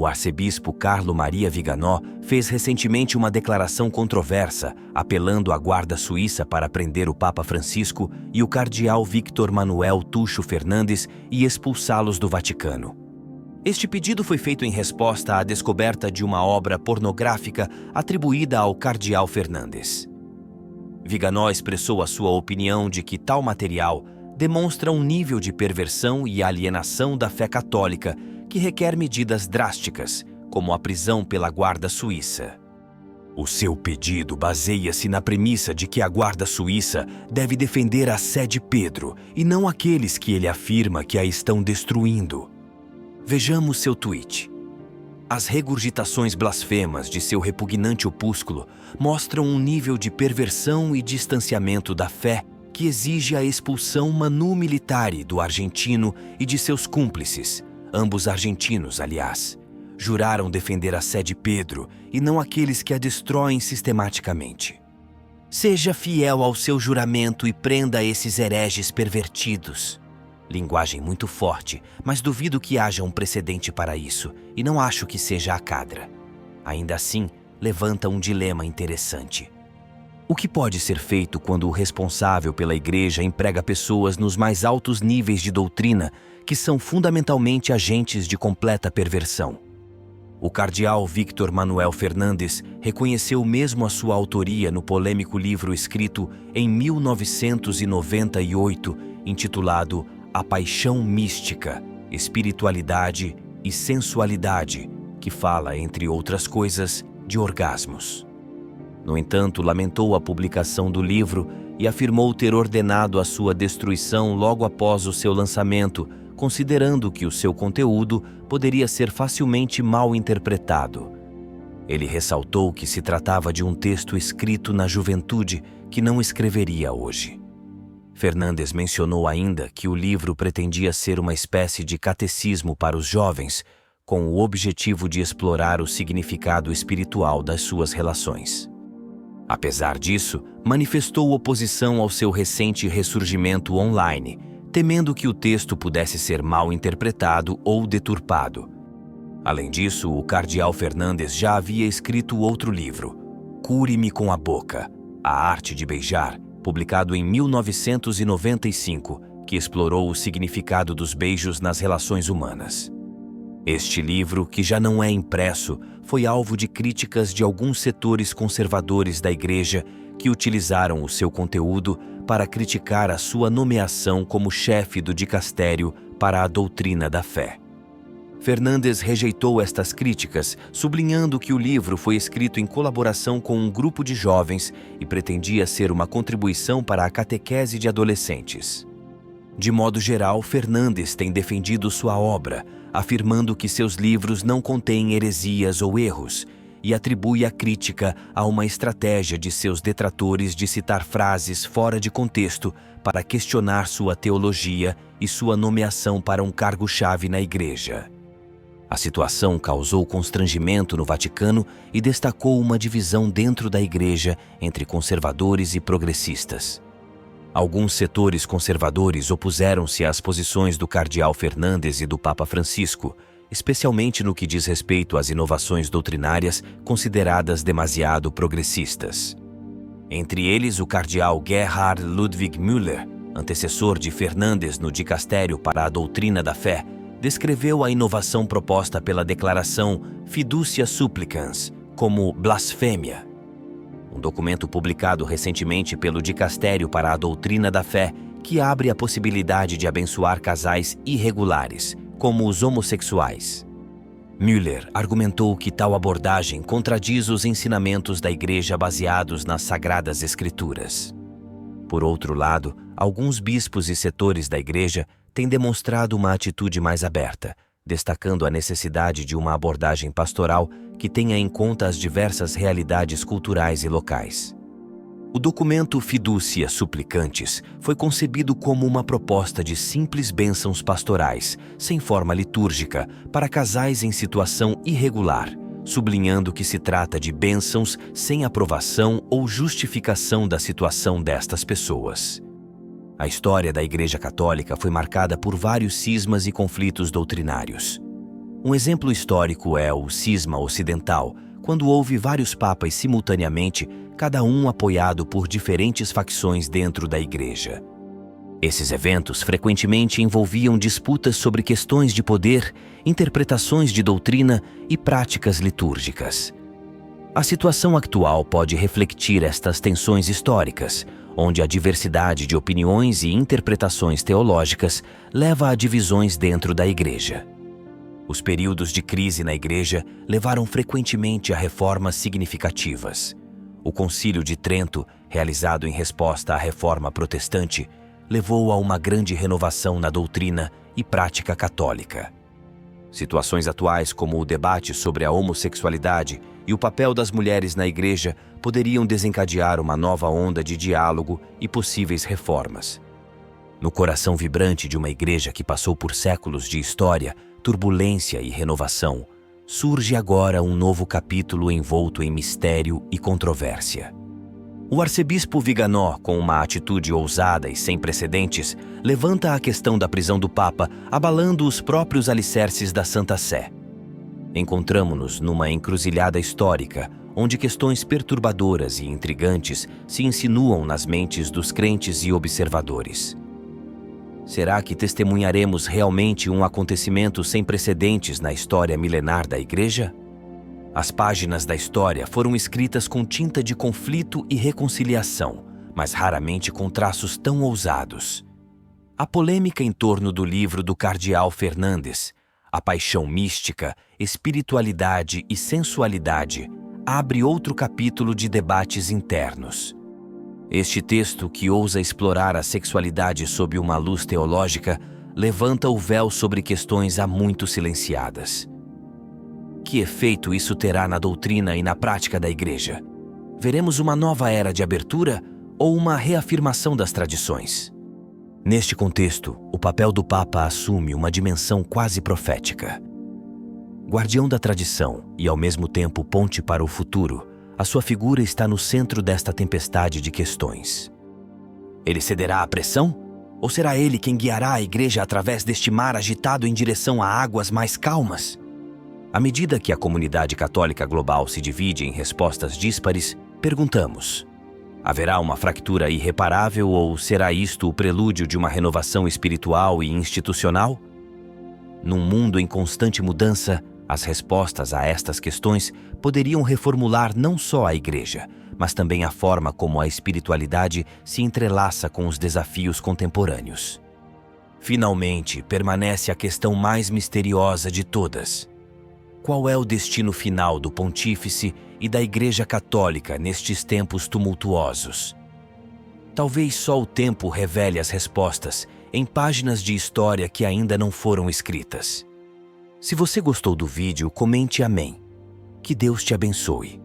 O arcebispo Carlo Maria Viganò fez recentemente uma declaração controversa, apelando à guarda suíça para prender o Papa Francisco e o cardeal Víctor Manuel Tucho Fernandes e expulsá-los do Vaticano. Este pedido foi feito em resposta à descoberta de uma obra pornográfica atribuída ao cardeal Fernandes. Viganò expressou a sua opinião de que tal material demonstra um nível de perversão e alienação da fé católica que requer medidas drásticas, como a prisão pela guarda suíça. O seu pedido baseia-se na premissa de que a guarda suíça deve defender a sé de Pedro e não aqueles que ele afirma que a estão destruindo. Vejamos seu tweet. As regurgitações blasfemas de seu repugnante opúsculo mostram um nível de perversão e distanciamento da fé que exige a expulsão manu militari do argentino e de seus cúmplices. Ambos argentinos, aliás, juraram defender a sé de Pedro e não aqueles que a destroem sistematicamente. Seja fiel ao seu juramento e prenda esses hereges pervertidos. Linguagem muito forte, mas duvido que haja um precedente para isso e não acho que seja a cadra. Ainda assim, levanta um dilema interessante. O que pode ser feito quando o responsável pela igreja emprega pessoas nos mais altos níveis de doutrina que são fundamentalmente agentes de completa perversão? O cardeal Víctor Manuel Fernandes reconheceu mesmo a sua autoria no polêmico livro escrito em 1998, intitulado A Paixão Mística, Espiritualidade e Sensualidade, que fala, entre outras coisas, de orgasmos. No entanto, lamentou a publicação do livro e afirmou ter ordenado a sua destruição logo após o seu lançamento, considerando que o seu conteúdo poderia ser facilmente mal interpretado. Ele ressaltou que se tratava de um texto escrito na juventude que não escreveria hoje. Fernandes mencionou ainda que o livro pretendia ser uma espécie de catecismo para os jovens, com o objetivo de explorar o significado espiritual das suas relações. Apesar disso, manifestou oposição ao seu recente ressurgimento online, temendo que o texto pudesse ser mal interpretado ou deturpado. Além disso, o cardeal Fernandes já havia escrito outro livro, Cure-me com a Boca, A Arte de Beijar, publicado em 1995, que explorou o significado dos beijos nas relações humanas. Este livro, que já não é impresso, foi alvo de críticas de alguns setores conservadores da Igreja que utilizaram o seu conteúdo para criticar a sua nomeação como chefe do dicastério para a doutrina da fé. Fernandes rejeitou estas críticas, sublinhando que o livro foi escrito em colaboração com um grupo de jovens e pretendia ser uma contribuição para a catequese de adolescentes. De modo geral, Fernandes tem defendido sua obra, afirmando que seus livros não contêm heresias ou erros, e atribui a crítica a uma estratégia de seus detratores de citar frases fora de contexto para questionar sua teologia e sua nomeação para um cargo-chave na Igreja. A situação causou constrangimento no Vaticano e destacou uma divisão dentro da Igreja entre conservadores e progressistas. Alguns setores conservadores opuseram-se às posições do cardeal Fernandes e do Papa Francisco, especialmente no que diz respeito às inovações doutrinárias consideradas demasiado progressistas. Entre eles, o cardeal Gerhard Ludwig Müller, antecessor de Fernandes no dicastério para a doutrina da fé, descreveu a inovação proposta pela declaração Fiducia Supplicans como blasfêmia. Um documento publicado recentemente pelo Dicastério para a Doutrina da Fé que abre a possibilidade de abençoar casais irregulares, como os homossexuais. Müller argumentou que tal abordagem contradiz os ensinamentos da Igreja baseados nas Sagradas Escrituras. Por outro lado, alguns bispos e setores da Igreja têm demonstrado uma atitude mais aberta, destacando a necessidade de uma abordagem pastoral que tenha em conta as diversas realidades culturais e locais. O documento Fiducia Supplicantes foi concebido como uma proposta de simples bênçãos pastorais, sem forma litúrgica, para casais em situação irregular, sublinhando que se trata de bênçãos sem aprovação ou justificação da situação destas pessoas. A história da Igreja Católica foi marcada por vários cismas e conflitos doutrinários. Um exemplo histórico é o Cisma Ocidental, quando houve vários papas simultaneamente, cada um apoiado por diferentes facções dentro da Igreja. Esses eventos frequentemente envolviam disputas sobre questões de poder, interpretações de doutrina e práticas litúrgicas. A situação atual pode refletir estas tensões históricas, onde a diversidade de opiniões e interpretações teológicas leva a divisões dentro da Igreja. Os períodos de crise na Igreja levaram frequentemente a reformas significativas. O Concílio de Trento, realizado em resposta à Reforma Protestante, levou a uma grande renovação na doutrina e prática católica. Situações atuais como o debate sobre a homossexualidade e o papel das mulheres na Igreja poderiam desencadear uma nova onda de diálogo e possíveis reformas. No coração vibrante de uma Igreja que passou por séculos de história, turbulência e renovação, surge agora um novo capítulo envolto em mistério e controvérsia. O arcebispo Viganò, com uma atitude ousada e sem precedentes, levanta a questão da prisão do Papa, abalando os próprios alicerces da Santa Sé. Encontramo-nos numa encruzilhada histórica, onde questões perturbadoras e intrigantes se insinuam nas mentes dos crentes e observadores. Será que testemunharemos realmente um acontecimento sem precedentes na história milenar da Igreja? As páginas da história foram escritas com tinta de conflito e reconciliação, mas raramente com traços tão ousados. A polêmica em torno do livro do cardeal Fernandes, A Paixão Mística, Espiritualidade e Sensualidade, abre outro capítulo de debates internos. Este texto, que ousa explorar a sexualidade sob uma luz teológica, levanta o véu sobre questões há muito silenciadas. Que efeito isso terá na doutrina e na prática da Igreja? Veremos uma nova era de abertura ou uma reafirmação das tradições? Neste contexto, o papel do Papa assume uma dimensão quase profética. Guardião da tradição e, ao mesmo tempo, ponte para o futuro, a sua figura está no centro desta tempestade de questões. Ele cederá à pressão? Ou será ele quem guiará a Igreja através deste mar agitado em direção a águas mais calmas? À medida que a comunidade católica global se divide em respostas díspares, perguntamos: haverá uma fractura irreparável ou será isto o prelúdio de uma renovação espiritual e institucional? Num mundo em constante mudança, as respostas a estas questões poderiam reformular não só a Igreja, mas também a forma como a espiritualidade se entrelaça com os desafios contemporâneos. Finalmente, permanece a questão mais misteriosa de todas. Qual é o destino final do Pontífice e da Igreja Católica nestes tempos tumultuosos? Talvez só o tempo revele as respostas em páginas de história que ainda não foram escritas. Se você gostou do vídeo, comente amém. Que Deus te abençoe.